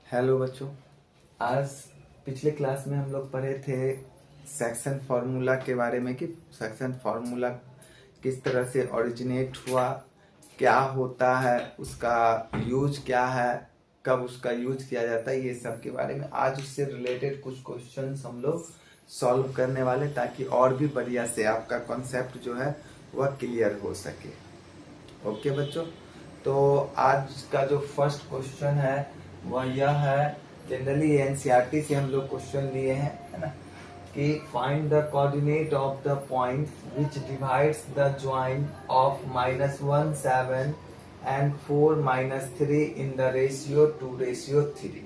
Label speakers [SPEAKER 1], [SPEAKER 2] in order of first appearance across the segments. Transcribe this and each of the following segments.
[SPEAKER 1] Hello बच्चों। आज पिछले क्लास में हम लोग पढ़े थे सेक्शन फार्मूला के बारे में कि सेक्शन फार्मूला किस तरह से ओरिजिनेट हुआ, क्या होता है, उसका यूज क्या है, कब उसका यूज किया जाता है, ये सब के बारे में आज उससे रिलेटेड कुछ क्वेश्चंस हम लोग सॉल्व करने वाले, ताकि और भी बढ़िया से आपका कॉन्सेप्ट जो है वह क्लियर हो सके। ओके बच्चों, तो आज का जो फर्स्ट क्वेश्चन है वह यह है। जनरली एनसीईआरटी से हम लोग क्वेश्चन लिए हैं, है ना, कि find the coordinate of the point which divides the join of -1 7 and 4 -3 in the ratio 2:3।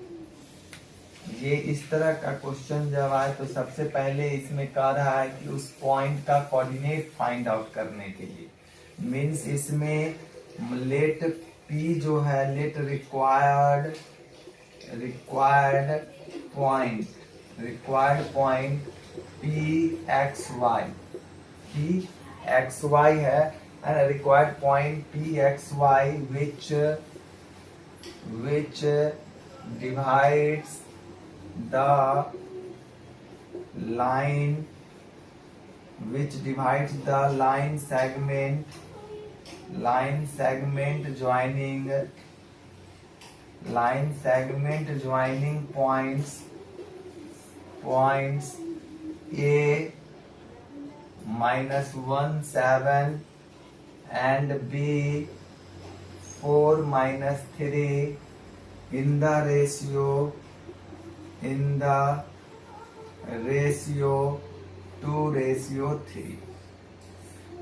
[SPEAKER 1] ये इस तरह का क्वेश्चन जब आए तो सबसे पहले इसमें कह रहा है कि उस पॉइंट का कोऑर्डिनेट फाइंड आउट करने के लिए मीन्स इसमें लेट पी जो है, let required point P X Y है and required point P X Y which divides the line joining points A -1 7 and B 4 -3 in the ratio 2:3।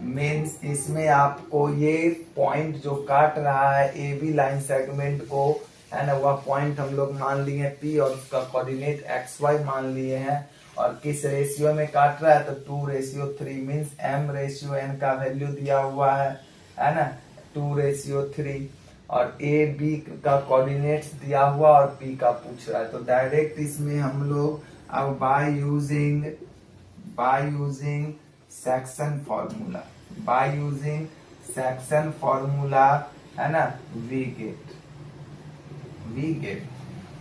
[SPEAKER 1] Means इसमें आपको ये पॉइंट जो काट रहा है ए बी लाइन सेगमेंट को, है ना, वह पॉइंट हम लोग मान लिए हैं पी और उसका कोऑर्डिनेट एक्स वाई मान लिए हैं, और किस रेशियो में काट रहा है तो 2:3। मीन्स m रेशियो n का वैल्यू दिया हुआ है ना, 2:3, और ए बी का कोऑर्डिनेट्स दिया हुआ और पी का पूछ रहा है। तो डायरेक्ट इसमें हम लोग अब बाय यूजिंग सेक्शन फॉर्मूला है ना, वी गेट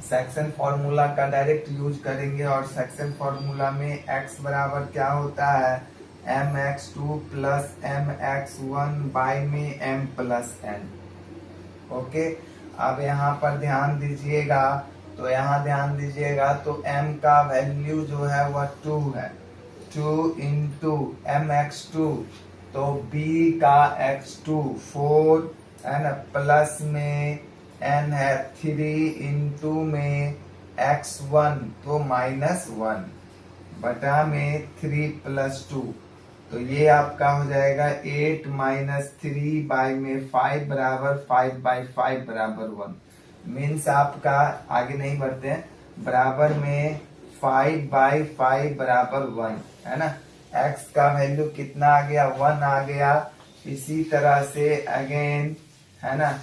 [SPEAKER 1] सेक्शन फॉर्मूला का डायरेक्ट यूज करेंगे। और सेक्शन फॉर्मूला में x बराबर क्या होता है, mx2 प्लस mx1 बाय में m प्लस n। ओके, अब यहाँ पर ध्यान दीजिएगा, तो m का वैल्यू जो है वह 2 है, 2 इंटू mx2, तो b का x2 4 है ना, प्लस में n है 3 इंटू में x1 तो -1 बटा में 3 + 2, तो ये आपका हो जाएगा 8 - 3 बाय में 5 बराबर 5/5 बराबर 1। मीन्स आपका आगे नहीं बढ़ते हैं, बराबर में 5/5 बराबर 1, है ना। x का वैल्यू कितना आ गया, 1 आ गया। इसी तरह से अगेन, है ना,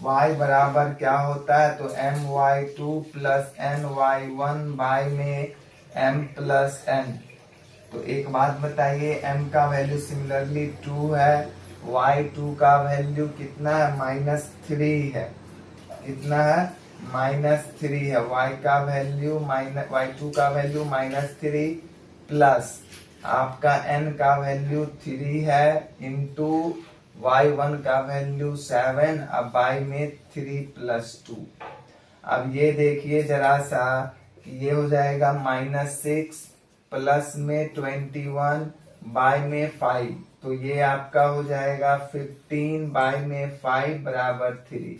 [SPEAKER 1] y बराबर क्या होता है तो my2 प्लस ny1 बाय में m प्लस n। तो एक बात बताइए, m का वैल्यू सिमिलरली 2 है, y2 का वैल्यू कितना है, -3 है। कितना है, -3 है। y2 का वैल्यू -3 प्लस आपका n का वैल्यू 3 है इंटू y1 का वैल्यू 7, अब बाय में 3 + 2। अब ये देखिए जरा सा कि ये हो जाएगा -6 प्लस में 21 बाय में 5, तो ये आपका हो जाएगा 15 बाय में 5 बराबर 3।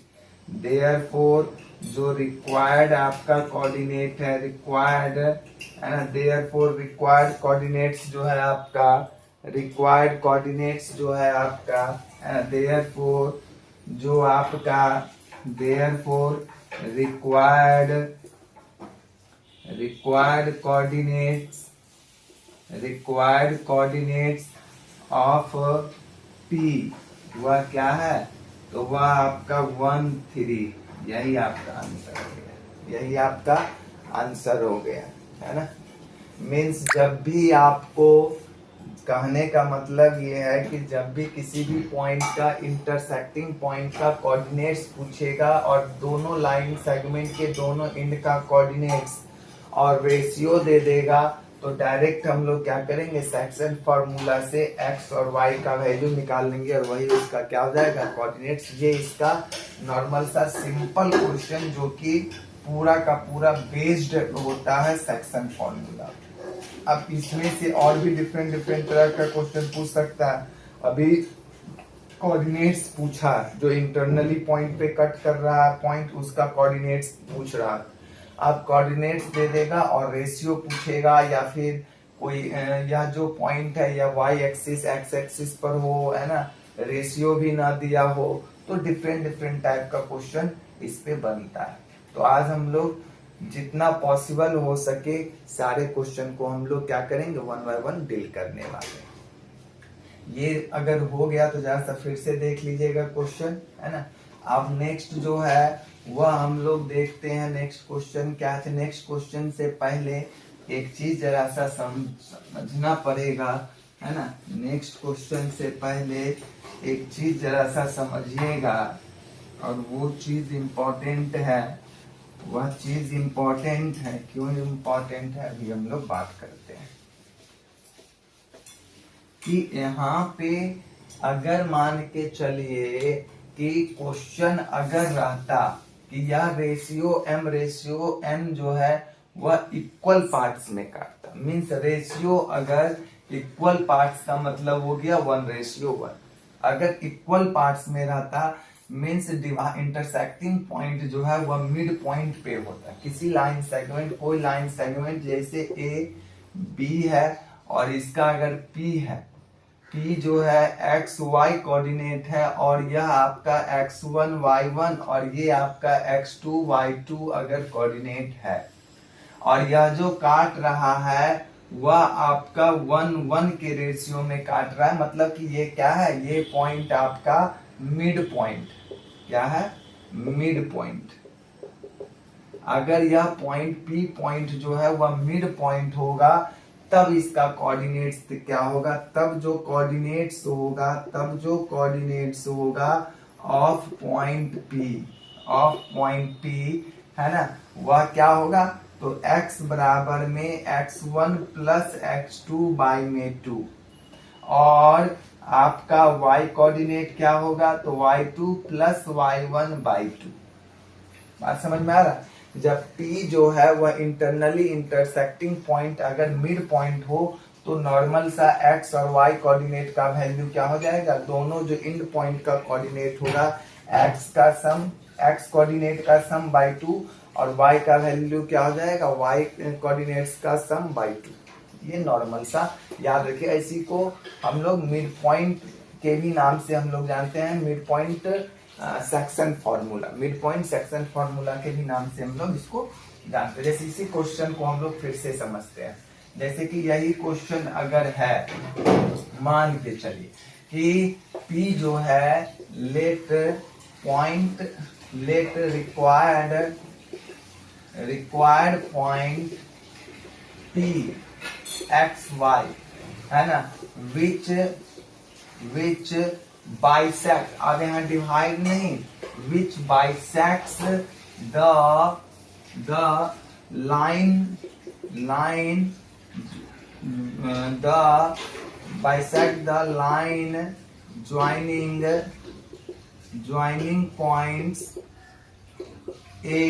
[SPEAKER 1] देयरफॉर जो रिक्वायर्ड आपका कोऑर्डिनेट है, रिक्वायर्ड कोऑर्डिनेट्स जो है आपका, देयरफॉर जो आपका रिक्वायर्ड कोऑर्डिनेट्स ऑफ पी वह क्या है, तो वह आपका 1 3, यही आपका आंसर हो गया, है ना। मीन्स जब भी आपको कहने का मतलब ये है कि जब भी किसी भी पॉइंट का इंटरसेक्टिंग पॉइंट का कोऑर्डिनेट्स पूछेगा और दोनों लाइन सेगमेंट के दोनों एंड का कोऑर्डिनेट्स और रेशियो दे देगा, तो डायरेक्ट हम लोग क्या करेंगे, सेक्शन फार्मूला से x और y का वैल्यू निकाल लेंगे और वही उसका क्या हो जाएगा, कोऑर्डिनेट्स। ये इसका नॉर्मल सा सिंपल क्वेश्चन जो कि पूरा का पूरा बेस्ड होता है सेक्शन फार्मूला। अब इसमें से और भी डिफरेंट डिफरेंट तरह का क्वेश्चन पूछ सकता है। अभी कोऑर्डिनेट्स पूछा, जो इंटरनली पॉइंट पे कट कर रहा है पॉइंट, उसका कोऑर्डिनेट्स पूछ रहा है। अब कोऑर्डिनेट्स दे देगा और रेशियो पूछेगा, या फिर कोई यह जो पॉइंट है या y एक्सिस x एक्सिस पर हो, है ना, रेशियो भी ना दिया हो, तो डिफरेंट डिफरेंट टाइप का क्वेश्चन इस पे बनता है। तो आज हम लोग जितना पॉसिबल हो सके सारे क्वेश्चन को हम लोग क्या करेंगे, वन बाय वन डील करने वाले हैं। ये अगर हो गया तो जरा सा फिर से देख लीजिएगा क्वेश्चन, है ना। अब नेक्स्ट जो है वह हम लोग देखते हैं नेक्स्ट क्वेश्चन क्या है। नेक्स्ट क्वेश्चन से पहले एक चीज जरा सा समझना पड़ेगा, है ना। नेक्स्ट क्वेश्चन से पहले एक चीज जरा सा समझिएगा, और वो चीज इम्पोर्टेंट है। वह चीज इम्पोर्टेंट है, क्यों इम्पोर्टेंट है अभी हम लोग बात करते हैं। कि यहाँ पे अगर मान के चलिए कि क्वेश्चन अगर रहता कि यह रेशियो m जो है वह इक्वल पार्ट्स में काटता, मीन्स रेशियो अगर इक्वल पार्ट्स का मतलब हो गया 1:1। अगर इक्वल पार्ट्स में रहता मीन्स इंटरसेक्टिंग पॉइंट जो है वह मिड पॉइंट पे होता है। किसी लाइन सेगमेंट, कोई लाइन सेगमेंट जैसे a b है और इसका अगर p है, p जो है x y कोऑर्डिनेट है, और यह आपका x1 y1 और ये आपका x2 y2 अगर कोऑर्डिनेट है, और यह जो काट रहा है वह आपका 1:1 के रेशियो में काट रहा है, मतलब कि ये क्या है, ये पॉइंट आपका मिड पॉइंट, क्या है, मिड पॉइंट। अगर यह पॉइंट P पॉइंट जो है वह मिड पॉइंट होगा, तब इसका कोऑर्डिनेट्स क्या होगा, तब जो कोऑर्डिनेट्स होगा ऑफ पॉइंट P, है ना, वह क्या होगा, तो x बराबर में x1 प्लस x2 बाई में 2, और आपका y कोऑर्डिनेट क्या होगा, तो y2 प्लस y1 बाई 2। बात समझ में आ रहा है। जब P जो है वह इंटरनली इंटरसेक्टिंग पॉइंट अगर मिड पॉइंट हो, तो नॉर्मल सा x और y कोऑर्डिनेट का वैल्यू क्या हो जाएगा, दोनों जो एंड पॉइंट का कोऑर्डिनेट होगा x कोऑर्डिनेट का सम बाई 2, और y का वैल्यू क्या हो जाएगा, y कोऑर्डिनेट्स का सम बाई 2। ये नॉर्मल सा याद रखिए। इसी को हम लोग मिड पॉइंट के भी नाम से हम लोग जानते हैं, mid point section formula, mid point section formula के भी नाम से हम लोग इसको जानते हैं। जैसे इसी क्वेश्चन को हम लोग फिर से समझते हैं। जैसे कि यही क्वेश्चन अगर है, मान के चलिए कि P जो है let required point P x y, है ना, विच बाइसेक्ट, अब यहाँ डिवाइड नहीं, which bisects the line joining points A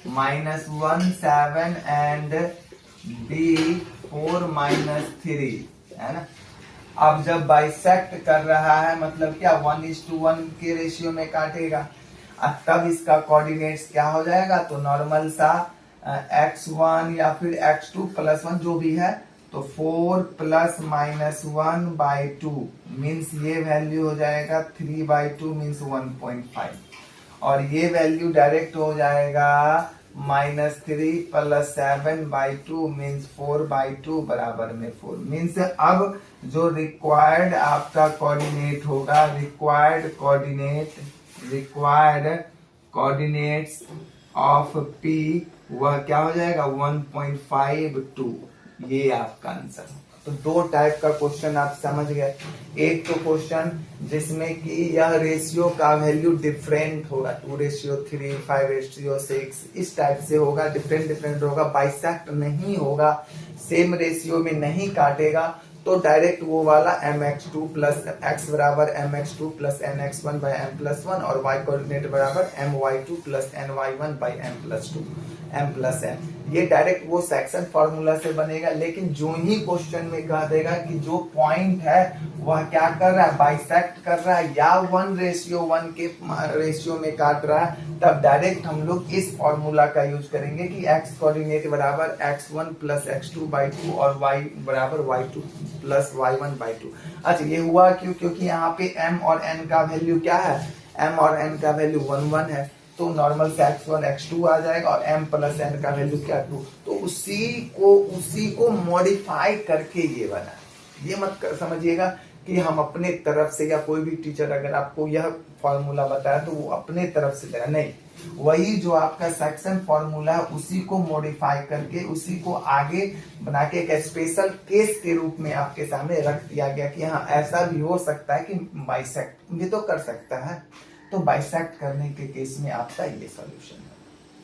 [SPEAKER 1] -1 7 and B 4 -3, है ना। अब जब बाइसेक्ट कर रहा है मतलब क्या, 1:1 के रेशियो में काटेगा, अब तब इसका कोऑर्डिनेट्स क्या हो जाएगा, तो नॉर्मल सा x1 या फिर x2 प्लस 1 जो भी है, तो 4 प्लस -1 बाई 2 मीन्स ये वैल्यू हो जाएगा 3/2 मीन्स 1.5, और ये वैल्यू डायरेक्ट हो जाएगा -3 प्लस 7/2 मीन्स 4/2 बराबर में 4। मीन्स अब जो रिक्वायर्ड आपका कोऑर्डिनेट होगा, रिक्वायर्ड कोऑर्डिनेट्स ऑफ P वह क्या हो जाएगा, 1.52। ये आपका आंसर होगा। तो दो टाइप का क्वेश्चन आप समझ गए। एक तो क्वेश्चन जिसमें कि यह रेशियो का वैल्यू डिफरेंट होगा, 2:3, 5:6, इस टाइप से होगा, डिफरेंट होगा, बाइसेक्ट नहीं होगा, सेम रेशियो में नहीं काटेगा, तो डायरेक्ट वो वाला mx2 प्लस x बराबर mx2 plus nx1 by m+1 और y कोऑर्डिनेट बराबर my2 plus ny1 by m+2 m+n, ये डायरेक्ट वो सेक्शन फॉर्मूला से बनेगा। लेकिन जो ही क्वेश्चन में कह देगा कि जो पॉइंट है वह क्या कर रहा है, बाइसेक्ट कर रहा है या 1:1 के रेशियो में काट रहा है, तब डायरेक्ट हम लोग इस फॉर्मूला का यूज करेंगे कि x कोऑर्डिनेट बराबर x1 प्लस x2/2 और y बराबर y2 प्लस y1/2। अच्छा, ये हुआ क्यों? क्योंकि यहाँ पे m और n का वैल्यू क्या है, m और n का वैल्यू 1 है, तो नॉर्मल से x1 x2 आ जाएगा और m प्लस n का वैल्यू क्या 2, तो उसी को मॉडिफाई करके ये बना। ये मत समझिएगा कि हम अपने तरफ से, या कोई भी टीचर अगर आपको यह फॉर्मूला बताया तो वो अपने तरफ से देना नहीं, वही जो आपका सेक्शन फॉर्मूला है उसी को मॉडिफाई करके उसी को आगे बना के एक स्पेशल केस के रूप में आपके सामने रख दिया गया कि हाँ ऐसा भी हो सकता है कि बाइसेक्ट भी तो कर सकता है, तो बाइसेक्ट करने के केस में आपका ये सॉल्यूशन है।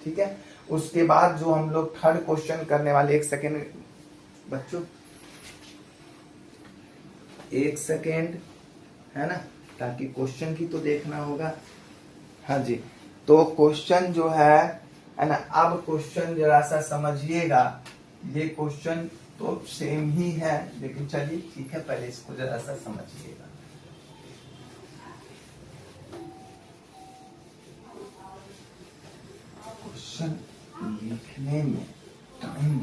[SPEAKER 1] ठीक है, उसके बाद जो हम लोग थर्ड क्वेश्चन करने वाले, एक सेकेंड बच्चों, एक सेकेंड है ना, ताकि क्वेश्चन की तो देखना होगा। हाँ जी, तो क्वेश्चन जो है ना, अब क्वेश्चन जरा सा समझिएगा, ये क्वेश्चन तो सेम ही है, लेकिन चलिए ठीक है, पहले इसको जरा सा समझिएगा। क्वेश्चन लिखने में टाइम,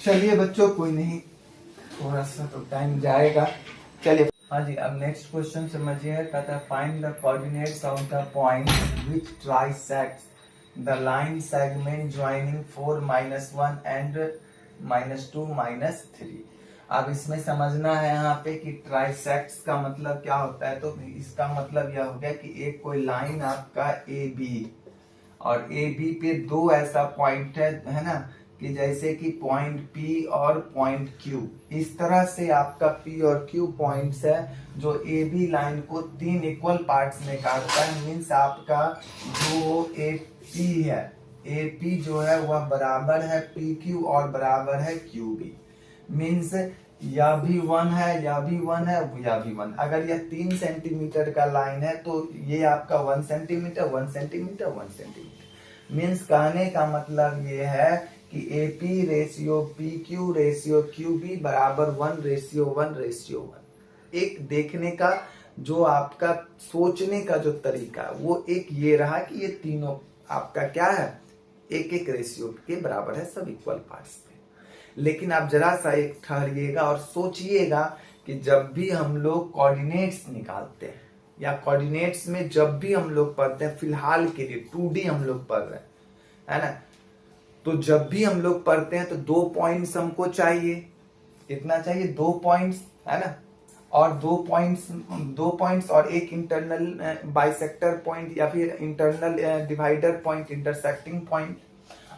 [SPEAKER 1] चलिए बच्चों कोई नहीं, थोड़ा सा तो टाइम जाएगा। चलिए हाँ जी, अब नेक्स्ट क्वेश्चन समझिए। कहता है find the coordinates of the point which trisects the line segment joining 4-1 and -2 -3। अब इसमें समझना है यहाँ पे कि ट्राइसेक्ट्स का मतलब क्या होता है, तो इसका मतलब यह हो गया कि एक कोई लाइन आपका ए बी, और ए बी पे दो ऐसा पॉइंट है ना, कि जैसे कि पॉइंट P और पॉइंट Q, इस तरह से आपका P और Q पॉइंट्स है जो ए बी लाइन को 3 इक्वल पार्ट्स में काटता है। मीन्स आपका जो AP है, AP जो है वह बराबर है PQ और बराबर है QB। मीन्स या भी 1 है, या भी 1 है, या भी 1। अगर यह 3 सेंटीमीटर का लाइन है तो ये आपका 1 सेंटीमीटर 1 सेंटीमीटर 1 सेंटीमीटर। मीन्स कहने का मतलब ये है कि AP ratio PQ ratio QB बराबर 1:1:1। एक देखने का जो आपका सोचने का जो तरीका है वो एक ये रहा कि ये तीनों आपका क्या है, एक एक रेशियो के बराबर है, सब इक्वल पार्ट्स पे। लेकिन आप जरा सा एक ठहरिएगा और सोचिएगा कि जब भी हम लोग कोऑर्डिनेट्स निकालते हैं या कोऑर्डिनेट्स में जब भी हम लोग पढ़ते हैं, फिलहाल के लिए 2D हम लोग पढ़ रहे हैं, है ना, तो जब भी हम लोग पढ़ते हैं तो 2 पॉइंट्स हमको चाहिए, कितना चाहिए, 2 पॉइंट्स, है ना, और 2 पॉइंट्स और एक इंटरनल बाइसेक्टर पॉइंट या फिर internal divider point, intersecting point.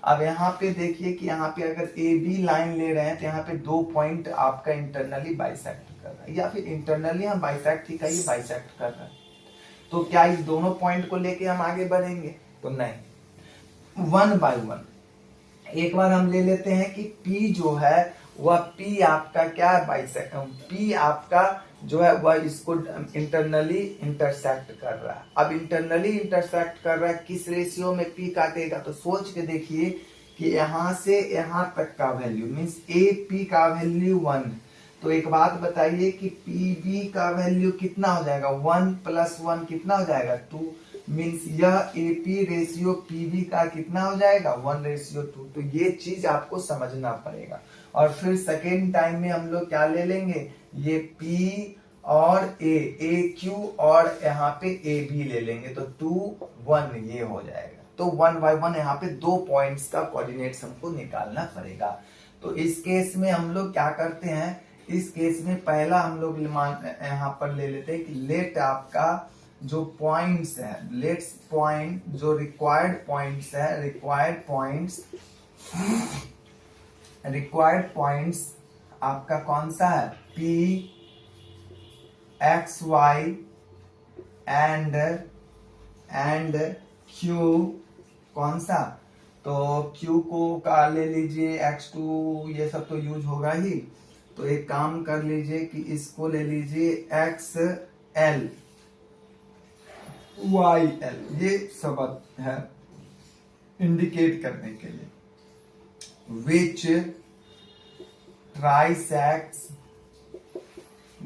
[SPEAKER 1] अब यहाँ पे देखिए कि यहाँ पे अगर ए बी लाइन ले रहे हैं तो यहाँ पे 2 पॉइंट आपका इंटरनली बाइसेक्ट कर रहा है, या फिर इंटरनली हम बाइसेक्ट ही कहिए, बाइसेक्ट कर रहा है। तो क्या इस दोनों पॉइंट को लेके हम आगे बढ़ेंगे? तो नहीं, 1 बाय 1 एक बार हम ले लेते हैं कि P जो है वह P आपका क्या है, बाइसेक्ट, P आपका जो है वह इसको इंटरनली इंटरसेक्ट कर रहा है। अब इंटरनली इंटरसेक्ट कर रहा है, किस रेशियो में P काटेगा, तो सोच के देखिए कि यहां से यहां तक का वैल्यू मीन्स AP का वैल्यू 1, तो एक बात बताइए कि PB का वैल्यू कितना हो जाएगा, 1 + 1 कितना हो जाएगा, 2। मीन्स यह AP रेशियो PB का कितना हो जाएगा, 1:2। तो ये चीज आपको समझना पड़ेगा। और फिर सेकेंड टाइम में हम लोग क्या ले लेंगे, ये P और AQ और यहाँ पे AB ले लेंगे, तो 2 1 ये हो जाएगा। तो 1 by 1 यहाँ पे 2 पॉइंट्स का कोऑर्डिनेट्स हमको निकालना पड़ेगा। तो इस केस में हम लोग क्या करते हैं, इस केस में पहला हम लोग यहाँ पर ले लेते हैं कि लेट आपका जो पॉइंट्स है, लेट्स पॉइंट जो रिक्वायर्ड पॉइंट्स है, रिक्वायर्ड पॉइंट्स रिक्वायर्ड पॉइंट्स आपका कौन सा है, P X Y and Q कौन सा, तो Q को का ले लीजिए, x2 ये सब तो यूज होगा ही, तो एक काम कर लीजिए कि इसको ले लीजिए XL YL, ये शब्द है इंडिकेट करने के लिए, which trisects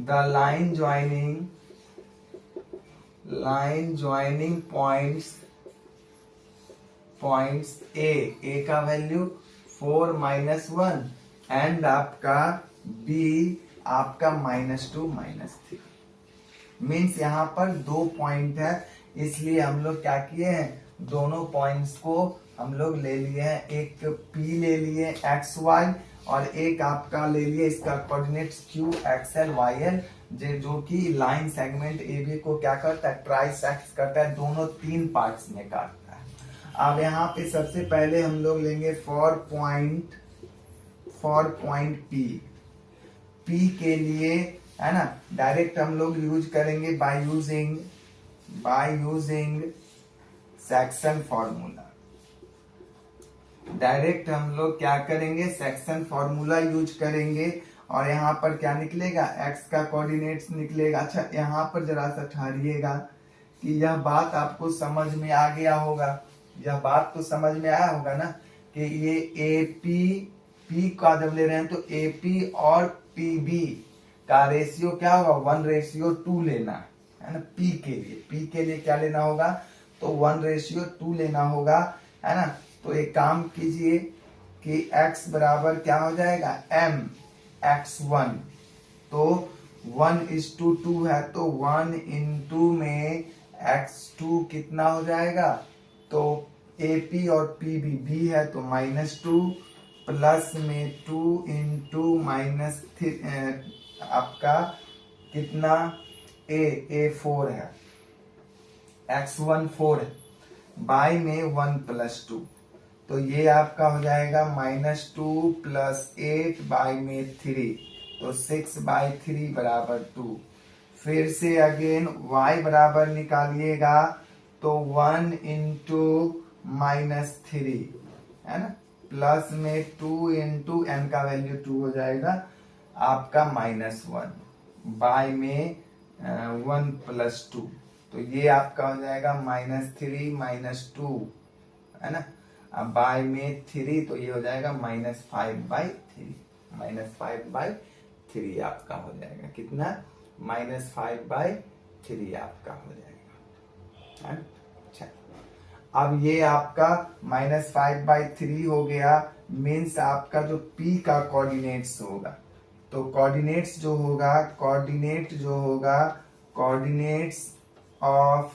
[SPEAKER 1] the line joining points A का वैल्यू 4 -1 एंड आपका B आपका -2 -3। मीन्स यहाँ पर 2 पॉइंट है, इसलिए हम लोग क्या किए हैं, दोनों पॉइंट्स को हम लोग ले लिए हैं, एक P ले लिए XY और एक आपका ले लिए इसका कोऑर्डिनेट्स Q XL YL, जो कि लाइन सेगमेंट AB को क्या करता है, ट्राइसेक्ट करता है, दोनों 3 पार्ट्स में काटता है। अब यहाँ पे सबसे पहले हम लोग लेंगे फॉर पॉइंट P के लिए, है ना, डायरेक्ट हम लोग यूज करेंगे bye using section formula. Direct हम लोग क्या करेंगे, सेक्शन फॉर्मूला यूज करेंगे और यहाँ पर क्या निकलेगा, x का कोऑर्डिनेट्स निकलेगा। अच्छा यहाँ पर जरा सा ठहरिएगा कि यह बात आपको समझ में आ गया होगा, यह बात तो समझ में आया होगा ना कि ये AP का जब ले रहे हैं तो AP और PB का रेशियो क्या होगा, 1:2 लेना है ना। P के लिए क्या लेना होगा, तो 1:2 लेना होगा, है ना। तो एक काम कीजिए कि x बराबर क्या हो जाएगा, mx1, तो 1:2 है, तो 1 into में x2 कितना हो जाएगा, तो AP और PB भी है तो -2 प्लस में 2 into -3 आपका कितना A 4 है, x1 4 है, बाई में 1 + 2, तो ये आपका हो जाएगा -2 + 8 बाई में 3, तो 6/3 बराबर 2। फिर से अगेन y बराबर निकालिएगा तो 1 into -3 है ना, प्लस में 2 into n का वैल्यू 2 हो जाएगा आपका -1 बाय में 1 + 2, तो ये आपका हो जाएगा -3 - 2 है ना, अब बाय में 3 तो ये हो जाएगा -5/3, -5/3 आपका हो जाएगा, कितना, -5/3 आपका हो जाएगा, है। अच्छा अब ये आपका -5/3 हो गया, मीन्स आपका जो P का कोऑर्डिनेट्स होगा, तो कोऑर्डिनेट्स जो होगा, कोऑर्डिनेट्स ऑफ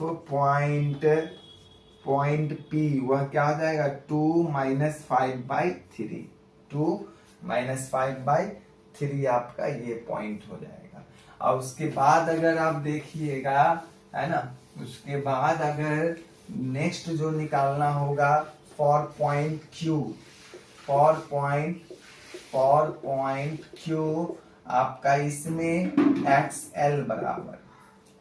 [SPEAKER 1] पॉइंट P वह क्या हो जाएगा, 2 - 5/3, 2 - 5/3 आपका ये पॉइंट हो जाएगा। और उसके बाद अगर आप देखिएगा, है ना, उसके बाद अगर नेक्स्ट जो निकालना होगा फॉर पॉइंट Q आपका इसमें XL बराबर,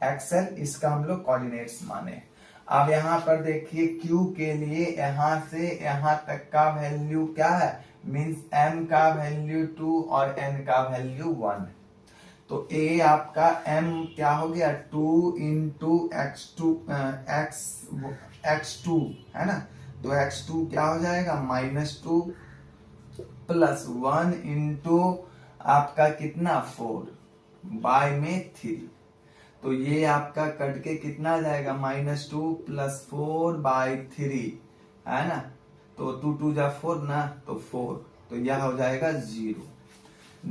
[SPEAKER 1] XL इसका हम लोग कोऑर्डिनेट्स माने। अब यहाँ पर देखिए Q के लिए यहाँ से यहाँ तक का वैल्यू क्या है, मीन्स M का वैल्यू 2 और N का वैल्यू 1, तो A आपका M क्या हो गया, 2 into x2 है ना, तो x2 क्या हो जाएगा, -2 प्लस 1 into आपका कितना 4 बाय में 3, तो ये आपका कट के कितना आ जाएगा, -2 + 4/3 है ना, तो 2 2 जा 4 ना, तो 4, तो यह हो जाएगा 0।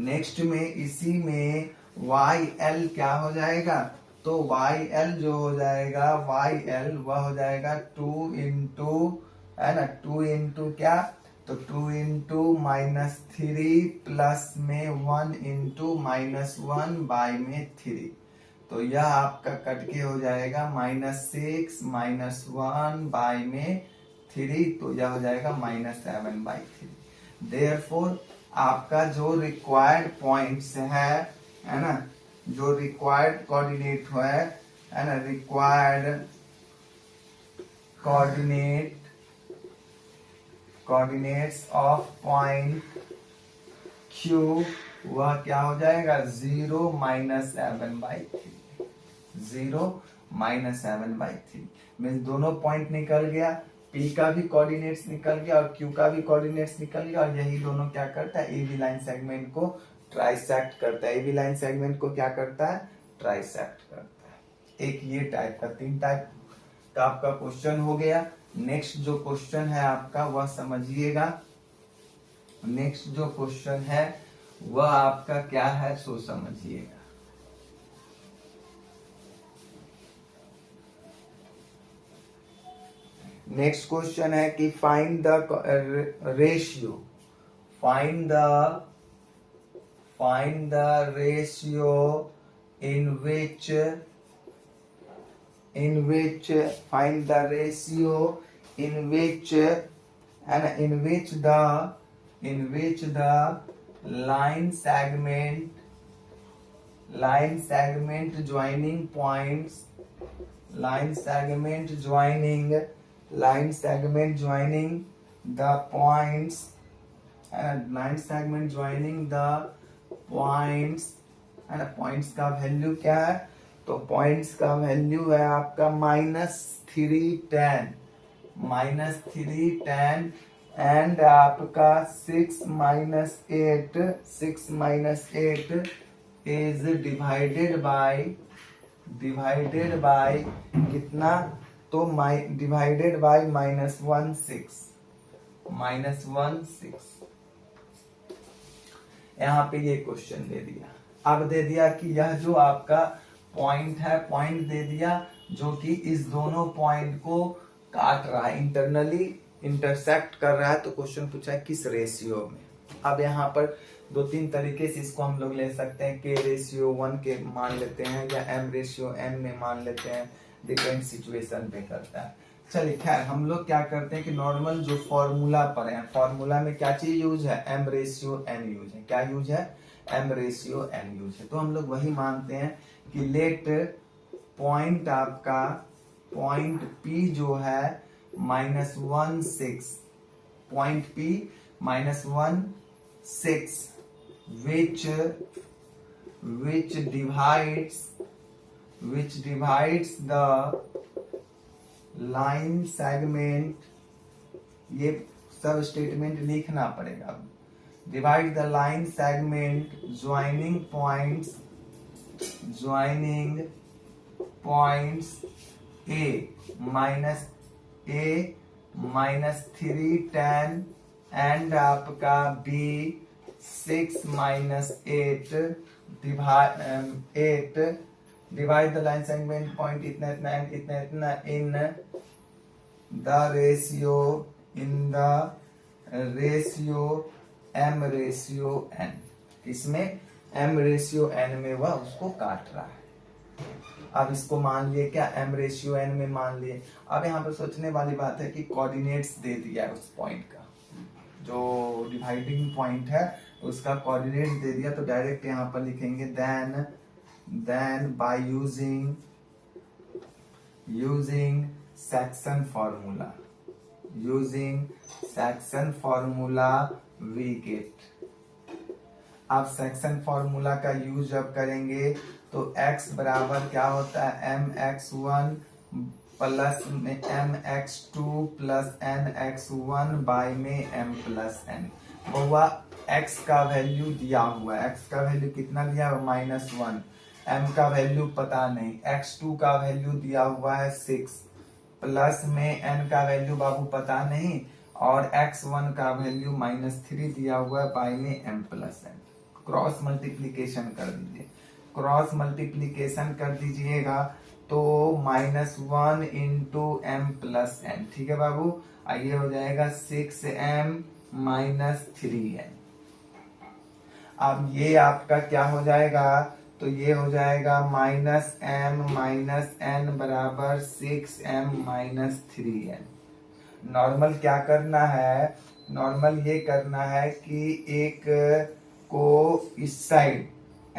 [SPEAKER 1] नेक्स्ट में इसी में YL क्या हो जाएगा, तो YL जो हो जाएगा, YL वह हो जाएगा 2 into है ना, 2 into क्या, तो 2 into -3 प्लस में 1 into -1 बाय में 3, तो यह आपका कट के हो जाएगा -6 - 1 बाय में 3, तो यह हो जाएगा -7/3। देयरफॉर आपका जो रिक्वायर्ड पॉइंट्स है ना, जो रिक्वायर्ड कोऑर्डिनेट है ना, required coordinates of point Q वह क्या हो जाएगा 0 माइनस 7/3। 0 माइनस 7/3 मीन्स दोनों पॉइंट निकल गया, P का भी कोऑर्डिनेट्स निकल गया और Q का भी कोऑर्डिनेट्स निकल गया, और यही दोनों क्या करता है, AB लाइन सेगमेंट को ट्राइसेक्ट करता है। AB लाइन सेगमेंट को क्या करता है, ट्राइसेक्ट करता है। एक ये टाइप का 3 टाइप का आपका क्वेश्चन हो गया। नेक्स्ट जो क्वेश्चन है आपका वह समझिएगा। नेक्स्ट जो क्वेश्चन है वह आपका क्या है सो समझिएगा। नेक्स्ट क्वेश्चन है कि find the ratio, find the ratio in which find the ratio in which and in which the line segment joining points, line segment joining the points, and line segment joining the points, है ना। Points का value क्या है, तो points का value है आपका -310 and आपका 6 -8 इज डिवाइडेड बाय कितना, तो डिवाइडेड बाय -16 यहाँ पे ये क्वेश्चन दे दिया। अब दे दिया कि यह जो आपका पॉइंट है, पॉइंट दे दिया जो कि इस दोनों पॉइंट को काट रहा है, इंटरनली इंटरसेक्ट कर रहा है। तो क्वेश्चन पूछा है किस रेशियो में। अब यहाँ पर 2-3 तरीके से इसको हम लोग ले सकते हैं। K/1 के मान लेते हैं या M/N में मान लेते हैं, डिपेंड सिचुएशन पे करता है। चलिए खैर हम लोग क्या करते हैं कि नॉर्मल जो फॉर्मूला पर है, फॉर्मूला में क्या चीज यूज है, M/N यूज है। क्या यूज है, M/N यूज है। तो हम लोग वही मानते हैं कि लेट पॉइंट आपका पॉइंट P जो है -16, point P -16 which divides the line segment, ये सब स्टेटमेंट लिखना पड़ेगा। Divide the line segment joining points A -310 and आपका B 6 -8 divide the line segment point इतना इतना and इतना इतना in the ratio M/N, इसमें M/N में वह उसको काट रहा है। अब इसको मान लिए क्या, M/N में मान लिए। अब यहाँ पे सोचने वाली बात है कि कोऑर्डिनेट्स दे दिया है उस पॉइंट का, जो डिवाइडिंग पॉइंट है उसका कोऑर्डिनेट दे दिया, तो डायरेक्ट यहाँ पर लिखेंगे then by using section formula we get. आप सेक्शन फॉर्मूला का यूज जब करेंगे तो x बराबर क्या होता है, mx1 प्लस में mx2 प्लस nx1 बाय में m+n। बहुआ x का वैल्यू दिया हुआ है, x का वैल्यू कितना दिया हुआ -1, m का वैल्यू पता नहीं, x2 का वैल्यू दिया हुआ है 6 प्लस में n का वैल्यू बाबू पता नहीं, और x1 का वैल्यू -3 दिया हुआ है बाय में m+n। क्रॉस मल्टीप्लीकेशन कर दीजिए, क्रॉस मल्टीप्लीकेशन कर दीजिएगा तो -1 इंटू m+n, ठीक है बाबू। आइए हो जाएगा 6m -3n। अब ये आपका क्या हो जाएगा, तो ये हो जाएगा -m -n बराबर 6m -3n। नॉर्मल क्या करना है, नॉर्मल ये करना है कि एक को इस साइड,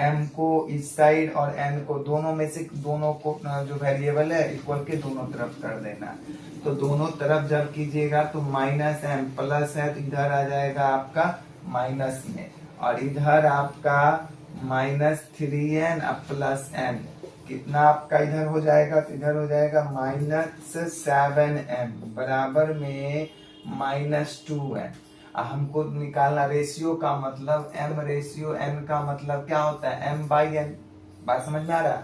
[SPEAKER 1] m को इस साइड और n को, दोनों में से दोनों को जो वेरिएबल है इक्वल के दोनों तरफ कर देना। तो दोनों तरफ जब कीजिएगा तो माइनस m प्लस है तो इधर आ जाएगा आपका माइनस में, और इधर आपका -3n प्लस n, कितना आपका इधर हो जाएगा, तो इधर हो जाएगा -7m बराबर में -2n। हमको निकालना रेशियो का मतलब m रेशियो n का मतलब क्या होता है, m बाई n। बात समझ में आ रहा है,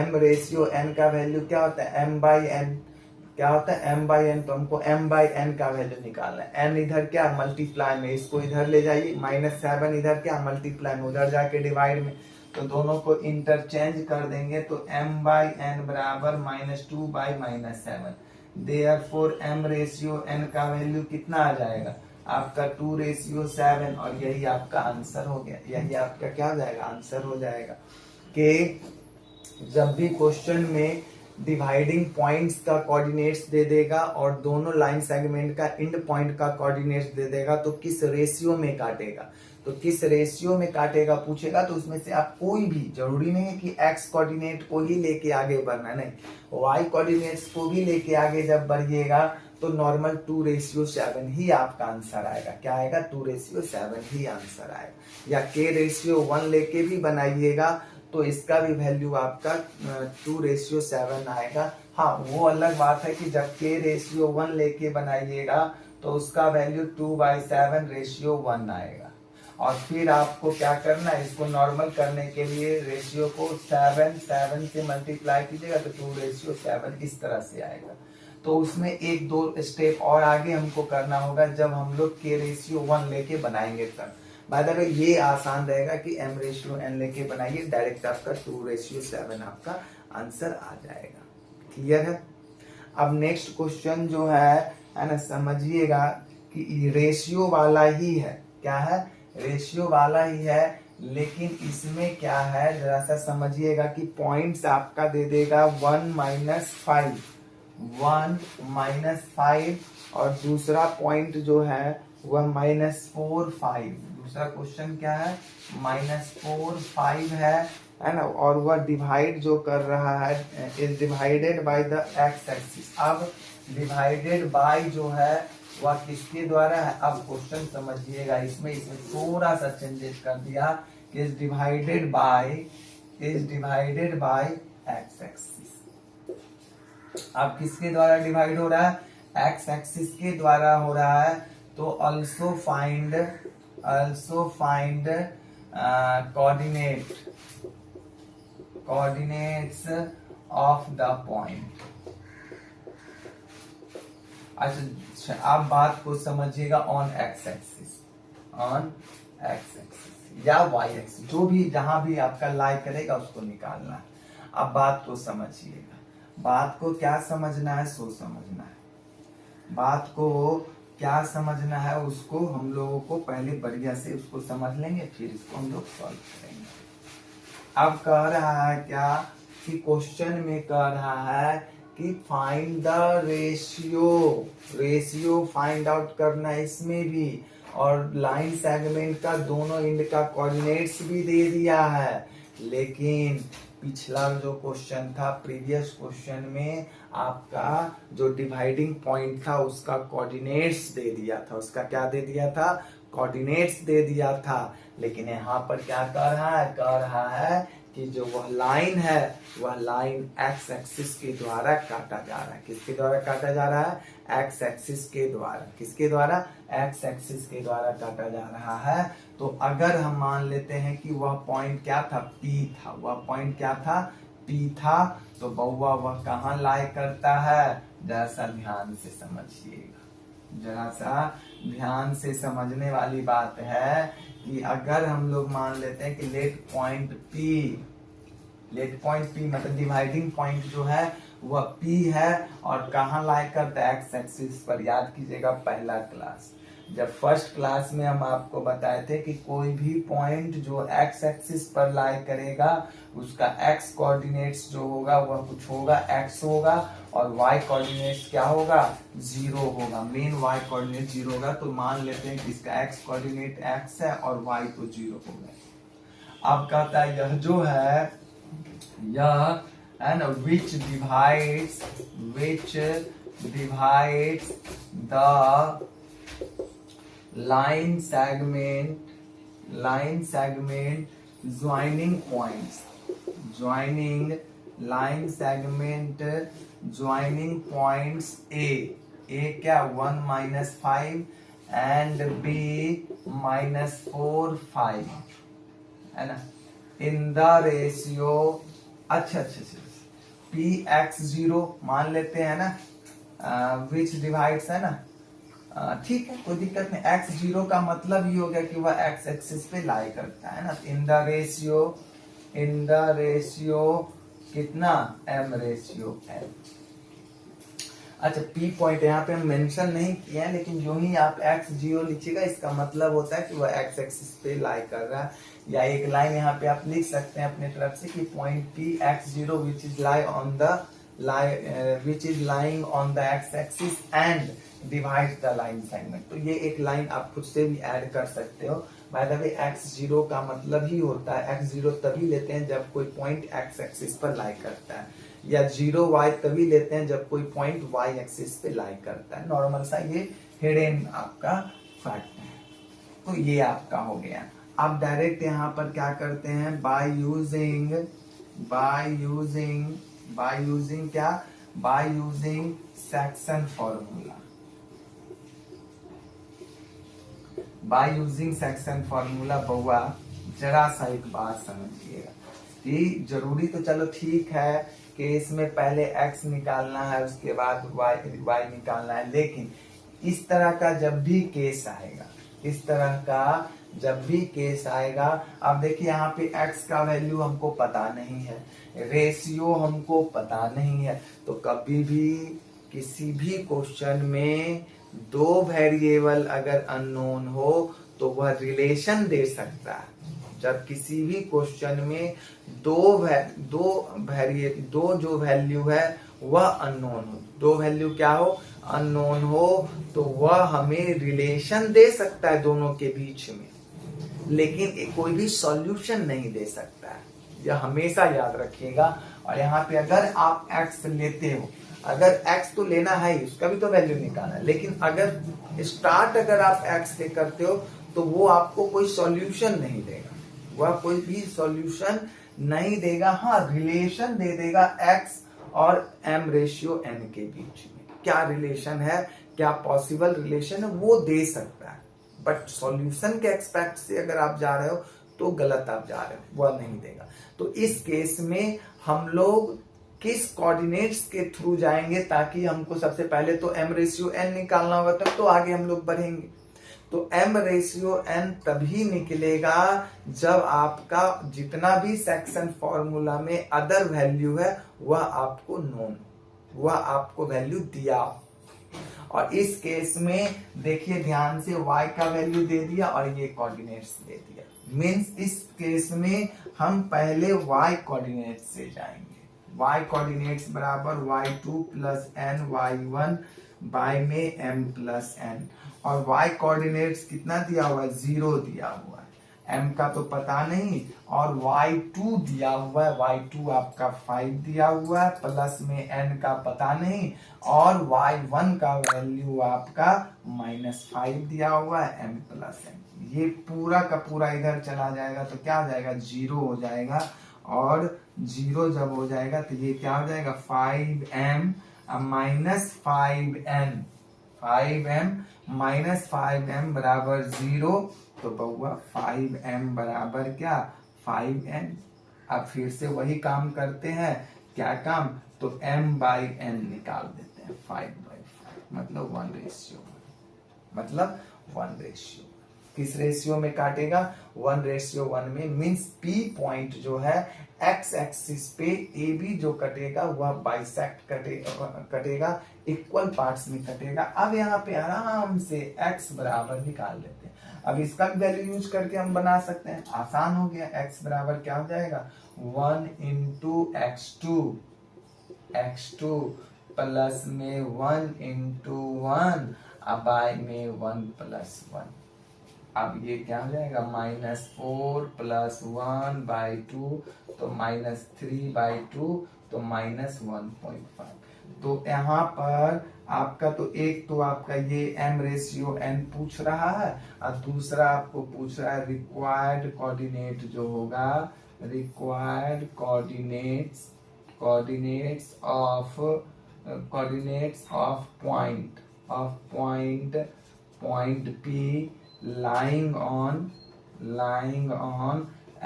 [SPEAKER 1] m रेशियो n का वैल्यू क्या होता है, m बाई n। क्या होता है, m बाई n। तो हमको m बाई n का वैल्यू निकालना है। n इधर क्या मल्टीप्लाई में, इसको इधर ले जाइए, -7 इधर क्या मल्टीप्लाई में, उधर जाके डिवाइड में, तो दोनों को इंटरचेंज कर देंगे तो m बाई n बराबर -2 by -7। Therefore m ratio n का वैल्यू कितना आ जाएगा आपका 2:7, और यही आपका आंसर हो गया। यही आपका क्या हो जाएगा, आंसर हो जाएगा। कि जब भी क्वेश्चन में डिवाइडिंग पॉइंट्स का कोऑर्डिनेट्स दे देगा और दोनों लाइन सेगमेंट का एंड पॉइंट का कोऑर्डिनेट्स दे देगा तो किस रेशियो में काटेगा, तो किस रेशियो में काटेगा पूछेगा, तो उसमें से आप कोई भी, जरूरी नहीं है कि x कोऑर्डिनेट को ही लेके आगे बढ़ना, नहीं, y कोऑर्डिनेट्स को भी लेके आगे जब बढ़िएगा तो नॉर्मल 2:7 ही आपका आंसर आएगा। क्या आएगा, 2:7 ही आंसर आएगा। या k रेशियो 1 लेके भी बनाइएगा तो इसका भी वैल्यू आपका 2:7 आएगा। हाँ, वो अलग बात है कि जब k रेशियो 1 लेके बनाइएगा तो उसका वैल्यू 2/7:1 आएगा। और फिर आपको क्या करना है, इसको नॉर्मल करने के लिए रेशियो को 7 से मल्टीप्लाई कीजिएगा तो 2:7 इस तरह से आएगा। तो उसमें एक दो स्टेप और आगे हमको करना होगा जब हम लोग k रेशियो 1 लेके बनाएंगे तब। बाय द वे ये आसान रहेगा कि m रेशियो n लेके बनाइए, डायरेक्ट आपका 2:7 आपका आंसर आ जाएगा। क्लियर है। अब नेक्स्ट क्वेश्चन जो है ना, समझिएगा कि रेशियो वाला ही है। क्या है, रेशियो वाला ही है, लेकिन इसमें क्या है जरा सा समझिएगा कि पॉइंट्स आपका दे देगा 1 -5 और दूसरा पॉइंट जो है वह -4 5। दूसरा क्वेश्चन क्या है, -4 5 है ना, और वह डिवाइड जो कर रहा है is divided by the x axis. अब डिवाइडेड बाय जो है वह किसके द्वारा है, अब क्वेश्चन समझिएगा, इसमें थोड़ा सा चेंजेस कर दिया कि is divided by x axis. अब किसके द्वारा डिवाइड हो रहा है, एक्स एक्सिस के द्वारा हो रहा है। तो also find coordinates of the point. अच्छा, आप बात को समझिएगा ऑन एक्स एक्सिस या वाई एक्सिस, जो भी जहां भी आपका लाई करेगा उसको निकालना है। अब बात को समझिएगा, बात को क्या समझना है, सो समझना है। बात को क्या समझना है उसको हम लोगों को पहले बढ़िया से उसको समझ लेंगे, फिर इसको हम लोग सॉल्व करेंगे। अब कह रहा है क्या कि क्वेश्चन में कह रहा है कि find the ratio find out करना है इसमें भी, और लाइन सेगमेंट का दोनों एंड का कोऑर्डिनेट्स भी दे दिया है। लेकिन पिछला जो क्वेश्चन था, प्रीवियस क्वेश्चन में आपका जो डिवाइडिंग पॉइंट था उसका कोऑर्डिनेट्स दे दिया था, उसका क्या दे दिया था, कोऑर्डिनेट्स दे दिया था। लेकिन यहाँ पर क्या कह रहा है कि जो वह लाइन है वह लाइन एक्स एक्सिस के द्वारा काटा जा रहा है। किसके द्वारा काटा जा रहा है, एक्स एक्सिस के द्वारा। किसके द्वारा, एक्स एक्सिस के द्वारा काटा जा रहा है। तो अगर हम मान लेते हैं कि वह पॉइंट क्या था, पी था, वह पॉइंट क्या था, पी था, तो बउआ वह कहाँ लाई करता है, जरा सा ध्यान से समझिएगा। जरा सा ध्यान से समझने वाली बात है कि अगर हम लोग मान लेते हैं कि लेट पॉइंट पी मतलब डिवाइडिंग पॉइंट जो है वह P है और कहाँ लाई करता है, एक्स एक्सिस पर। याद कीजिएगा पहला क्लास, जब फर्स्ट क्लास में हम आपको बताए थे कि कोई भी पॉइंट जो एक्स एक्सिस पर लाई करेगा उसका एक्स कोऑर्डिनेट्स जो होगा वह कुछ होगा एक्स होगा और वाई कोऑर्डिनेट्स क्या होगा 0 होगा। मेन वाई कोऑर्डिनेट 0 होगा, तो मान लेते हैं कि इसका एक्स कोऑर्डिनेट एक्स है और वाई तो 0 होगा। अब कहता है यह जो है यह and which divides the line segment joining points A क्या 1 -5 and B -4 5 है ना, इन द रेशियो अच्छा Px0 मान लेते हैं ना, विच डिवाइड्स है ना, ठीक है कोई दिक्कत नहीं। x0 का मतलब ही हो गया कि वह x एक्सिस पे लाई करता है ना। इन द रेशियो कितना m रेशियो n। अच्छा P पॉइंट यहाँ पे हम मेंशन नहीं किए हैं, लेकिन जो ही आप x0 लिखिएगा इसका मतलब होता है कि वह x एक्सिस पे लाई कर रहा है। या एक लाइन यहाँ पे आप लिख सकते हैं अपने तरफ से कि point Px0 which is lying on the x axis and divides the line segment। तो ये एक लाइन आप खुद से भी ऐड कर सकते हो। बाय द वे x0 का मतलब ही होता है, x0 तभी लेते हैं जब कोई पॉइंट x एक्सिस पर लाई करता है, या 0y तभी लेते हैं जब कोई पॉइंट y एक्सिस पे लाई करता है। नॉर्मल सा ये हिडन आपका फैक्ट है। तो ये आपका हो गया। आप डायरेक्ट यहाँ पर क्या करते हैं, बाय यूजिंग सेक्शन फॉर्मूला। बउआ जरा सा एक बात समझिएगा कि जरूरी तो चलो ठीक है कि इसमें पहले x निकालना है उसके बाद y निकालना है, लेकिन इस तरह का जब भी केस आएगा, अब देखिए यहाँ पे x का वैल्यू हमको पता नहीं है, रेशियो हमको पता नहीं है, तो कभी भी किसी भी क्वेश्चन में दो वेरिएबल अगर अननोन हो तो वह रिलेशन दे सकता है। जब किसी भी क्वेश्चन में दो जो वैल्यू है वह अननोन हो, दो वैल्यू क्या हो अननोन हो, तो वह हमें रिलेशन दे सकता है दोनों के बीच में, लेकिन कोई भी सॉल्यूशन नहीं दे सकता है। यह हमेशा याद रखिएगा। और यहाँ पे अगर आप x लेते हो, अगर x तो लेना है ही, उसका भी तो वैल्यू निकालना है, लेकिन अगर स्टार्ट अगर आप x से करते हो तो वो आपको कोई सॉल्यूशन नहीं देगा, वह कोई भी सॉल्यूशन नहीं देगा। हाँ रिलेशन दे देगा x और m रेशियो n के बीच में क्या रिलेशन है, क्या पॉसिबल रिलेशन है वो दे सकता है, बट सॉल्यूशन के एक्सपेक्ट से अगर आप जा रहे हो तो गलत आप जा रहे हो, वह नहीं देगा। तो इस केस में हम लोग किस कोऑर्डिनेट्स के थ्रू जाएंगे, ताकि हमको सबसे पहले तो m रेशियो n निकालना होगा, तब तो आगे हम लोग बढ़ेंगे। तो m रेशियो n तभी निकलेगा जब आपका जितना भी सेक्शन फॉर्मूला में अदर वैल्यू है वह आपको नोन, वह आपको वैल्यू दिया। और इस केस में देखिए ध्यान से y का वैल्यू दे दिया और ये कोऑर्डिनेट्स दे दिया, मींस इस केस में हम पहले y कोऑर्डिनेट से जाएंगे। y कोऑर्डिनेट्स बराबर y2 plus n y1 by में m प्लस n, और y कोऑर्डिनेट्स कितना दिया हुआ है 0 दिया हुआ है, m का तो पता नहीं, और y2 दिया हुआ है, y2 आपका 5 दिया हुआ है, प्लस में n का पता नहीं, और y1 का वैल्यू आपका -5 दिया हुआ है, m प्लस n। ये पूरा का पूरा इधर चला जाएगा तो क्या हो जाएगा 0 हो जाएगा, और 0 जब हो जाएगा तो ये क्या हो जाएगा 5m minus 5n, 5m minus 5m बराबर 0। तो बउआ 5m बराबर क्या 5n। अब फिर से वही काम करते हैं, क्या काम, तो m बाई n निकाल देते हैं, 5/5 मतलब 1 रेशियो। किस रेशियो में काटेगा 1:1 में, मींस P पॉइंट जो है एक्स एक्सिस पे ए बी जो कटेगा वह बाइसेक्ट कटेगा, इक्वल पार्ट्स में कटेगा। अब यहाँ पे आराम से x बराबर निकाल लेते हैं। अब इसका वैल्यू यूज करके हम बना सकते हैं, आसान हो गया। x बराबर क्या हो जाएगा, 1 इंटू x2 प्लस में 1 इंटू 1 बाय में 1 प्लस 1। अब ये क्या हो जाएगा, -4 प्लस 1 बाई 2 तो -3/2 तो -1.5। तो यहाँ पर आपका तो एक तो आपका ये m रेशियो n पूछ रहा है, और दूसरा आपको पूछ रहा है रिक्वायर्ड कोऑर्डिनेट जो होगा, required coordinates of point P lying on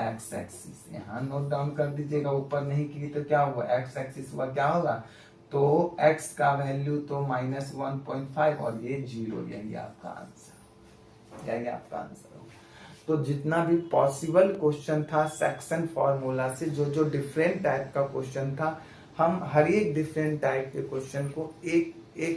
[SPEAKER 1] x axis. यहाँ नोट डाउन कर दीजिएगा, ऊपर नहीं की तो क्या हुआ, x एक्सिस हुआ क्या होगा, तो x का वैल्यू तो -1.5 और ये 0। यही आपका आंसर होगा। तो जितना भी पॉसिबल क्वेश्चन था सेक्शन फॉर्मूला से, जो डिफरेंट टाइप का क्वेश्चन था, हम हर एक डिफरेंट टाइप के क्वेश्चन को एक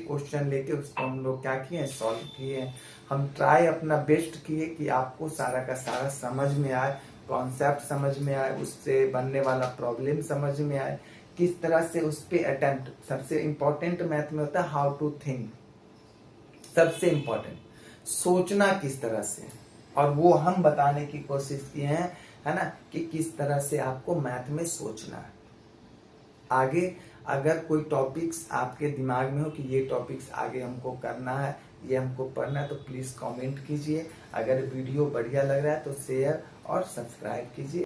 [SPEAKER 1] क्वेश्चन लेके उसको हम लोग क्या किए, सॉल्व किए। हम ट्राई अपना बेस्ट किए कि आपको सारा का सारा समझ में आए, कॉन्सेप्ट समझ में आए, उससे बनने वाला प्रॉब्लम समझ में आए, किस तरह से उस पे अटेम्प्ट। सबसे इंपॉर्टेंट मैथ में होता है हाउ टू थिंक, सबसे इंपॉर्टेंट सोचना किस तरह से, और वो हम बताने की कोशिश किए हैं, है ना, कि किस तरह से आपको मैथ में सोचना है। आगे अगर कोई टॉपिक्स आपके दिमाग में हो कि ये टॉपिक्स आगे हमको करना है, ये हमको पढ़ना है, तो प्लीज कमेंट कीजिए। अगर वीडियो बढ़िया लग रहा है तो शेयर और सब्सक्राइब कीजिए।